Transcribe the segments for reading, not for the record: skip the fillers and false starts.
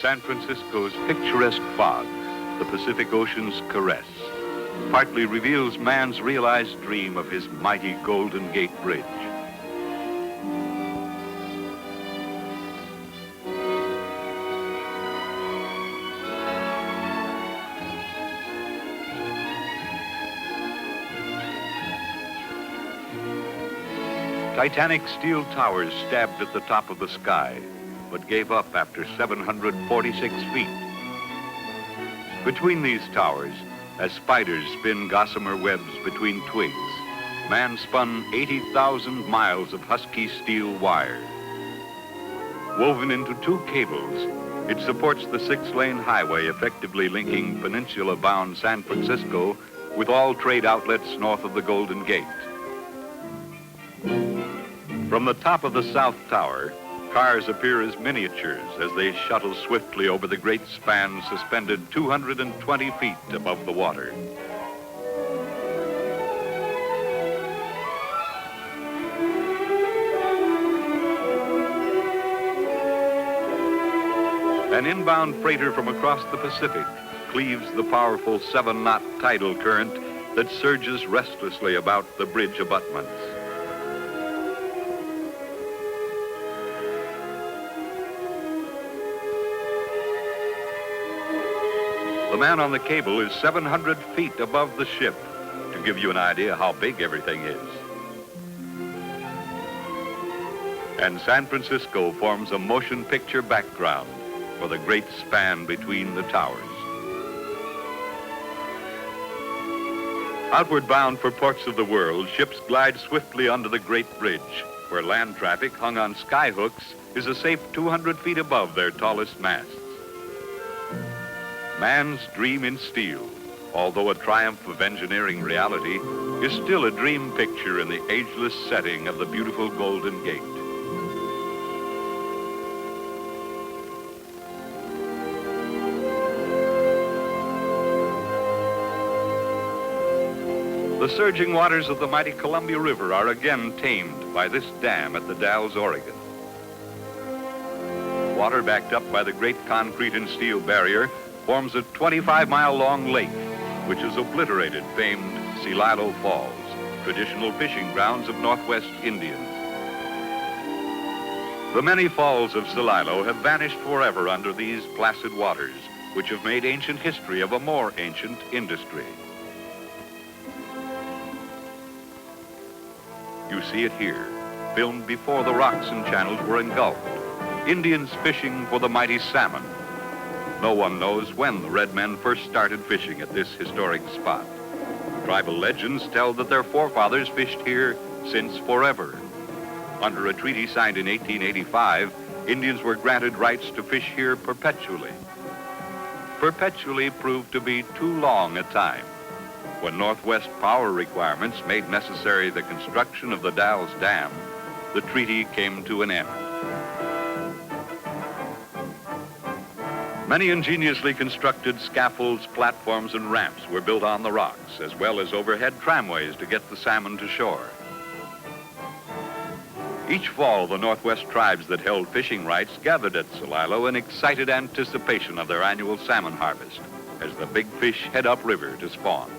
San Francisco's picturesque fog, the Pacific Ocean's caress, partly reveals man's realized dream of his mighty Golden Gate Bridge. Titanic steel towers stabbed at the top of the sky, but gave up after 746 feet. Between these towers, as spiders spin gossamer webs between twigs, man spun 80,000 miles of husky steel wire. Woven into 2 cables, it supports the 6-lane highway effectively linking peninsula-bound San Francisco with all trade outlets north of the Golden Gate. From the top of the South Tower, cars appear as miniatures as they shuttle swiftly over the great span suspended 220 feet above the water. An inbound freighter from across the Pacific cleaves the powerful 7-knot tidal current that surges restlessly about the bridge abutments. The man on the cable is 700 feet above the ship, to give you an idea how big everything is. And San Francisco forms a motion picture background for the great span between the towers. Outward bound for ports of the world, ships glide swiftly under the Great Bridge, where land traffic hung on skyhooks is a safe 200 feet above their tallest masts. Man's dream in steel, although a triumph of engineering reality, is still a dream picture in the ageless setting of the beautiful Golden Gate. The surging waters of the mighty Columbia River are again tamed by this dam at the Dalles, Oregon. Water backed up by the great concrete and steel barrier forms a 25-mile-long lake, which has obliterated famed Sililo Falls, traditional fishing grounds of Northwest Indians. The many falls of Celilo have vanished forever under these placid waters, which have made ancient history of a more ancient industry. You see it here, filmed before the rocks and channels were engulfed. Indians fishing for the mighty salmon. No one knows when the red men first started fishing at this historic spot. Tribal legends tell that their forefathers fished here since forever. Under a treaty signed in 1885, Indians were granted rights to fish here perpetually. Perpetually proved to be too long a time. When Northwest power requirements made necessary the construction of the Dalles Dam, the treaty came to an end. Many ingeniously constructed scaffolds, platforms, and ramps were built on the rocks, as well as overhead tramways to get the salmon to shore. Each fall, the Northwest tribes that held fishing rights gathered at Celilo in excited anticipation of their annual salmon harvest, as the big fish head upriver to spawn.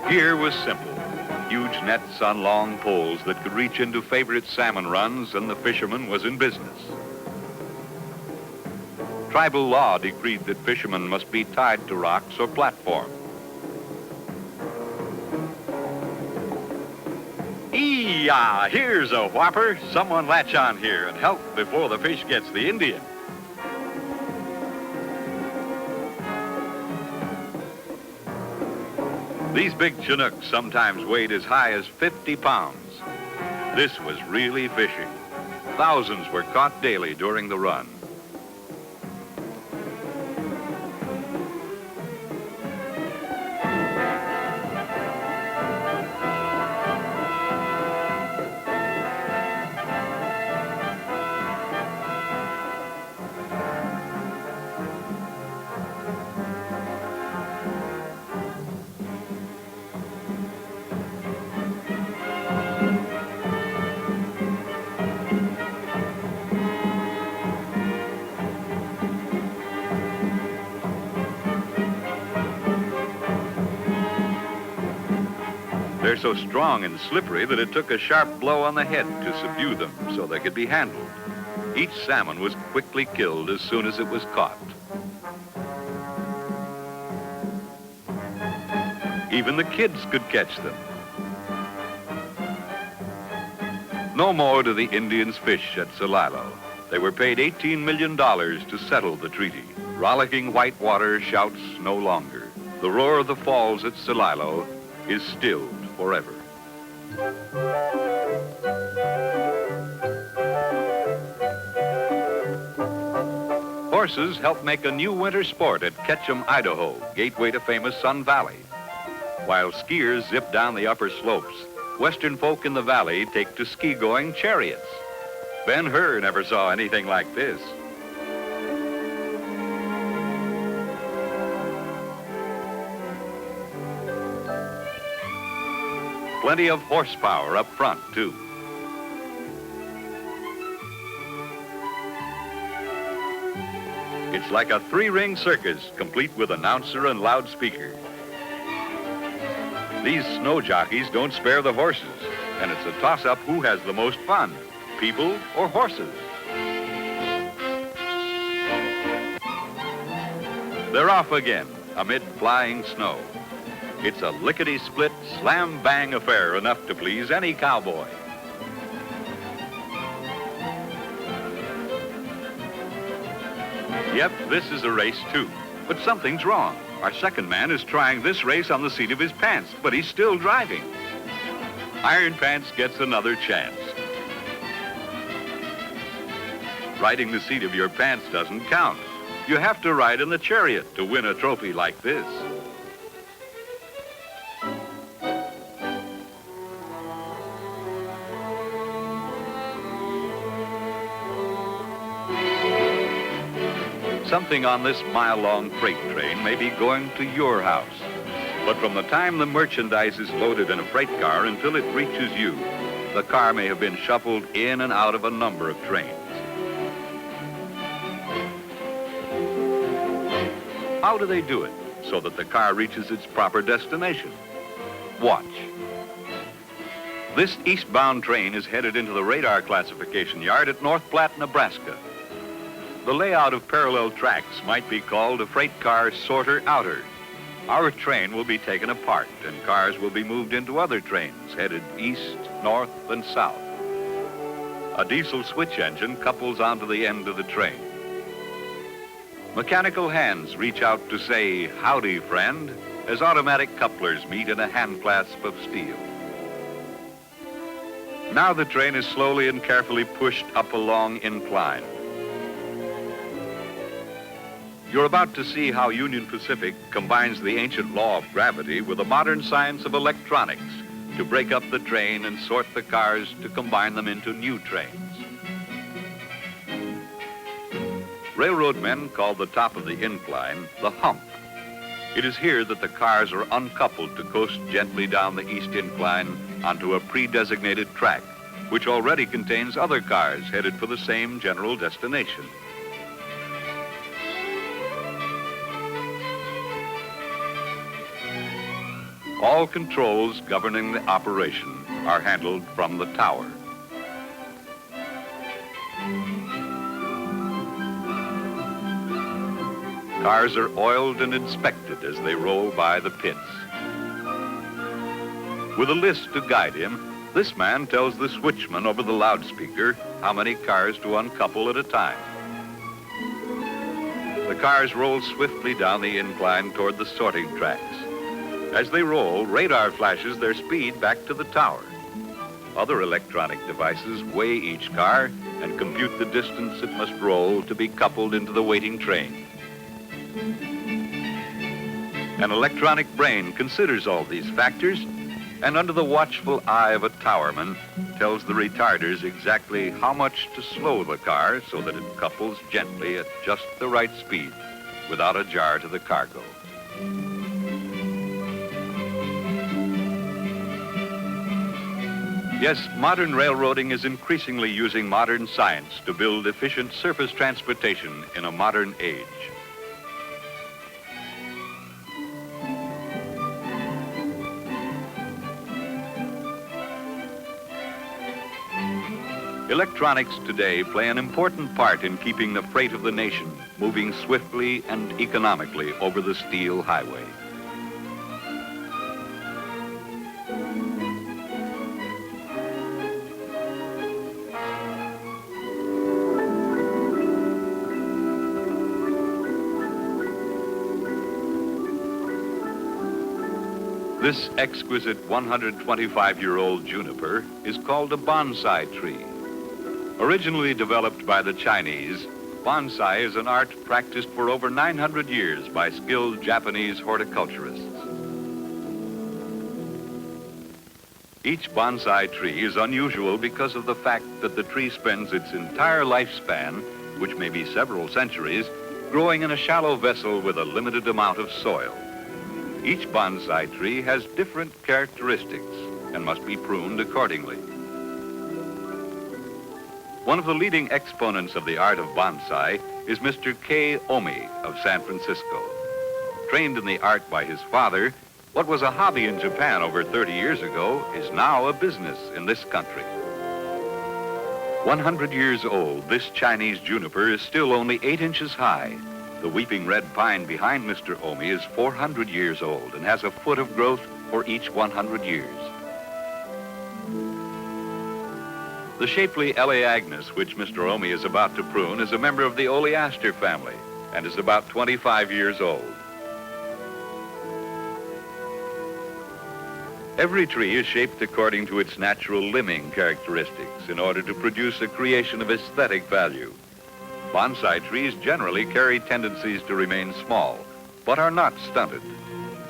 Gear was simple. Huge nets on long poles that could reach into favorite salmon runs, and the fisherman was in business. Tribal law decreed that fishermen must be tied to rocks or platforms. Ee-yah, here's a whopper. Someone latch on here and help before the fish gets the Indian. These big Chinooks sometimes weighed as high as 50 pounds. This was really fishing. Thousands were caught daily during the run. They're so strong and slippery that it took a sharp blow on the head to subdue them so they could be handled. Each salmon was quickly killed as soon as it was caught. Even the kids could catch them. No more do the Indians fish at Celilo. They were paid $18 million to settle the treaty. Rollicking white water shouts no longer. The roar of the falls at Celilo is stilled forever. Horses help make a new winter sport at Ketchum, Idaho, gateway to famous Sun Valley. While skiers zip down the upper slopes, Western folk in the valley take to ski-going chariots. Ben-Hur never saw anything like this. Plenty of horsepower up front, too. It's like a three-ring circus, complete with announcer and loudspeaker. These snow jockeys don't spare the horses, and it's a toss-up who has the most fun, people or horses. They're off again, amid flying snow. It's a lickety-split, slam-bang affair enough to please any cowboy. Yep, this is a race too, but something's wrong. Our second man is trying this race on the seat of his pants, but he's still driving. Iron Pants gets another chance. Riding the seat of your pants doesn't count. You have to ride in the chariot to win a trophy like this. Something on this mile-long freight train may be going to your house. But from the time the merchandise is loaded in a freight car until it reaches you, the car may have been shuffled in and out of a number of trains. How do they do it so that the car reaches its proper destination? Watch. This eastbound train is headed into the radar classification yard at North Platte, Nebraska. The layout of parallel tracks might be called a freight car sorter outer. Our train will be taken apart and cars will be moved into other trains headed east, north, and south. A diesel switch engine couples onto the end of the train. Mechanical hands reach out to say, "Howdy, friend," as automatic couplers meet in a handclasp of steel. Now the train is slowly and carefully pushed up a long incline. You're about to see how Union Pacific combines the ancient law of gravity with the modern science of electronics to break up the train and sort the cars to combine them into new trains. Railroad men call the top of the incline the hump. It is here that the cars are uncoupled to coast gently down the east incline onto a pre-designated track, which already contains other cars headed for the same general destination. All controls governing the operation are handled from the tower. Cars are oiled and inspected as they roll by the pits. With a list to guide him, this man tells the switchman over the loudspeaker how many cars to uncouple at a time. The cars roll swiftly down the incline toward the sorting tracks. As they roll, radar flashes their speed back to the tower. Other electronic devices weigh each car and compute the distance it must roll to be coupled into the waiting train. An electronic brain considers all these factors and under the watchful eye of a towerman tells the retarders exactly how much to slow the car so that it couples gently at just the right speed without a jar to the cargo. Yes, modern railroading is increasingly using modern science to build efficient surface transportation in a modern age. Electronics today play an important part in keeping the freight of the nation moving swiftly and economically over the steel highway. This exquisite 125-year-old juniper is called a bonsai tree. Originally developed by the Chinese, bonsai is an art practiced for over 900 years by skilled Japanese horticulturists. Each bonsai tree is unusual because of the fact that the tree spends its entire lifespan, which may be several centuries, growing in a shallow vessel with a limited amount of soil. Each bonsai tree has different characteristics and must be pruned accordingly. One of the leading exponents of the art of bonsai is Mr. Omi of San Francisco. Trained in the art by his father, what was a hobby in Japan over 30 years ago is now a business in this country. 100 years old, this Chinese juniper is still only 8 inches high. The weeping red pine behind Mr. Omi is 400 years old and has a foot of growth for each 100 years. The shapely Oleagnus, which Mr. Omi is about to prune, is a member of the Oleaster family and is about 25 years old. Every tree is shaped according to its natural limbing characteristics in order to produce a creation of aesthetic value. Bonsai trees generally carry tendencies to remain small, but are not stunted.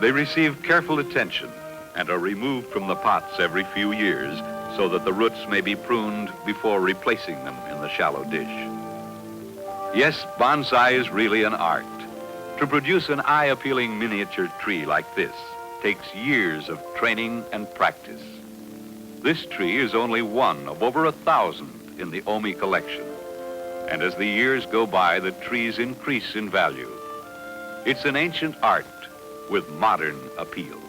They receive careful attention and are removed from the pots every few years so that the roots may be pruned before replacing them in the shallow dish. Yes, bonsai is really an art. To produce an eye-appealing miniature tree like this takes years of training and practice. This tree is only one of over 1,000 in the Omi collection. And as the years go by, the trees increase in value. It's an ancient art with modern appeal.